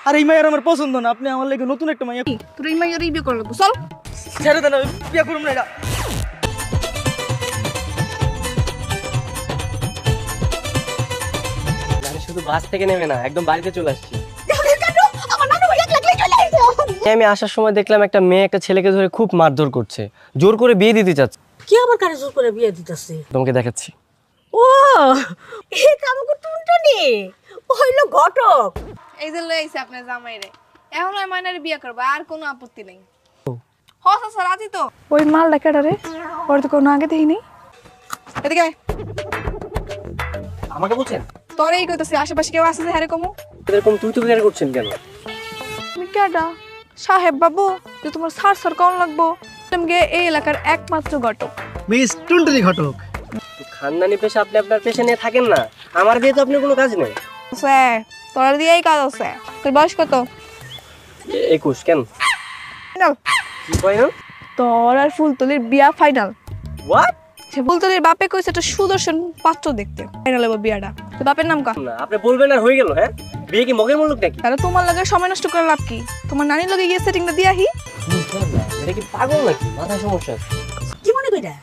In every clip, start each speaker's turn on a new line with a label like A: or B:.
A: আর এই মায়ের আমার পছন্দ না, আপনি আমার লাগে নতুন একটা মাইয়া।
B: তোর এই মাইয়ারই বিয়ে করে লাগবো, চল।
A: ছেড়ে দেন, আমি বিয়ে করব না এটা।
C: আমি শুধু বাস থেকে নেমে না, একদম বাড়িতে চলে আসছি। আমি আসার সময় দেখলাম একটা মেয়ে একটা ছেলেকে ধরে খুব মারধর করছে, জোর করে বিয়ে দিতে চাচ্ছে।
D: কি আবার কারে জোর করে বিয়ে দিতেছে?
C: তোমাকে দেখাচ্ছি।
D: ও এই কামকু টুনটুনি, ও হইলো ঘটক।
B: এই যে লই আইছে আপনার জামাইরে, এখন ওই মাইনারে বিয়ে করবা, আর কোনো আপত্তি নেই। হস স্যার রাজি তো? ওই মালটা কেডা রে? ওর তো কোনো আগে দেখিনি। এদিকে আয়।
C: আমাকে বলছেন?
B: তোর এই কইতাছি আশেপাশে কেউ আছে যে হারে কমু?
C: এরকম তুই তো বিয়ে করছেন কেন?
B: তুমি কেডা? সাহেব বাবু, যে তোমার সার সার কোন লাগবো? তুমি এই এলাকার একমাত্র ঘটক
A: মিস টুনটুনি ঘটক।
C: খানদানি পেশা, আপনি আপনার পেশা নিয়ে থাকেন না। আমার বিয়ে তো আপনার কোনো কাজ নেই।
B: স্যার তোর দিয়েই কাজ আছে। তোর বয়স কত?
C: 21। কেন?
B: ফাইনাল।
C: কি কয় না?
B: তোর আর ফুলতলির বিয়া ফাইনাল।
C: হোয়াট?
B: সে ফুলতলির বাপে কইছে একটা সুদর্শন পাত্র দেখতে, ফাইনাল হবে বিয়াটা। তো বাপের নাম কা?
C: না আপনি বলবেন আর হয়ে গেল। হ্যাঁ, বিয়ে কি মগের মূল্য নাকি?
B: তাহলে তোমার লাগে সময় নষ্ট করে লাভ কি? তোমার নানির লগে গিয়ে সেটিংটা দিয়াহি।
C: এটা কি পাগল নাকি? মাথায় সমস্যা আছে?
D: কি মনে কইরা?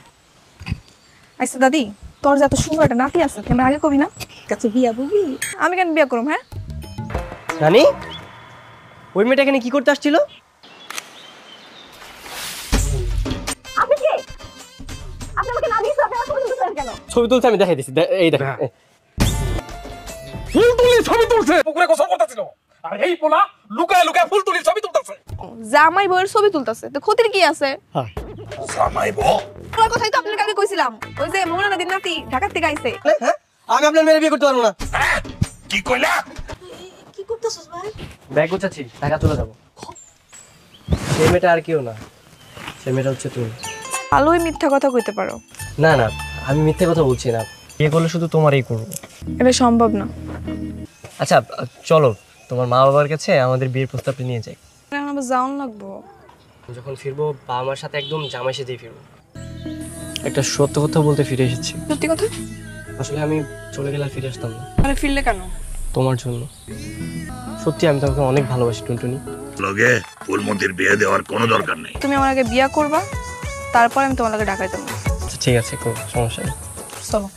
B: আচ্ছা দাদি, তোর যে এত সুন্দর একটা নাতি আছে, কেন আগে কবি না?
D: কাছে বিয়া বুবি?
B: আমি কেন বিয়া করুম? হ্যাঁ,
C: নানি, ওই মেয়েটা এখানে কি করতে আসছিল?
D: আপনি কে? আপনি আমাকে না দিয়েছেন, আপনি আমার ছবি তুলছেন কেন?
C: ছবি তুলছে, আমি দেখাই দিচ্ছি। এই দেখেন।
E: ফুল তুলি ছবি তুলছে, পুকুরে গোসল করতেছিল, আর এই পোলা লুকায় লুকায় ফুল তুলি ছবি তুলতেছে।
B: জামাই বউয়ের ছবি তুলতাছে, তো ক্ষতির কি আছে?
E: জামাই বউ?
B: তোমার কথাই তো আপনার কাছে কইছিলাম, ওই যে মোনা নদীর নাতি ঢাকা থেকে আইছে।
C: হ্যাঁ, আমি আপনার মেয়ের বিয়ে করতে পারবো না।
E: কি কইলা?
D: কি করতেছস ভাই?
C: ব্যাগ গোছাচ্ছি, ঢাকা চলে যাবো। সেই মেয়েটা আর কেউ না, সেই মেয়েটা হচ্ছে তুমি।
B: আলোই মিথ্যা কথা কইতে পারো?
C: না না, আমি মিথ্যে কথা বলছি না। বিয়ে করলে শুধু তোমারই করবো।
B: এটা সম্ভব না।
C: আচ্ছা চলো, তোমার মা বাবার কাছে আমাদের বিয়ের প্রস্তাবটা নিয়ে যাই।
B: এখন আবার যাওন লাগবো।
C: যখন ফিরবো বাবা মার সাথে একদম জামাই সাথেই ফিরবো। একটা সত্য কথা বলতে ফিরে এসেছি।
B: সত্যি কথা?
C: আসলে আমি চলে গেলে আর ফিরে আসতাম না।
B: আরে ফিরলে কেন?
C: তোমার জন্য। সত্যি আমি তোমাকে অনেক ভালোবাসি টুনটুনি।
E: লগে ফুলমতির বিয়ে দেওয়ার কোনো দরকার নেই।
B: তুমি আমার আগে বিয়া করবা, তারপর আমি তোমার লাগে ঢাকায় যাবো।
C: আচ্ছা ঠিক আছে, কোনো সমস্যা নেই।
B: চলো।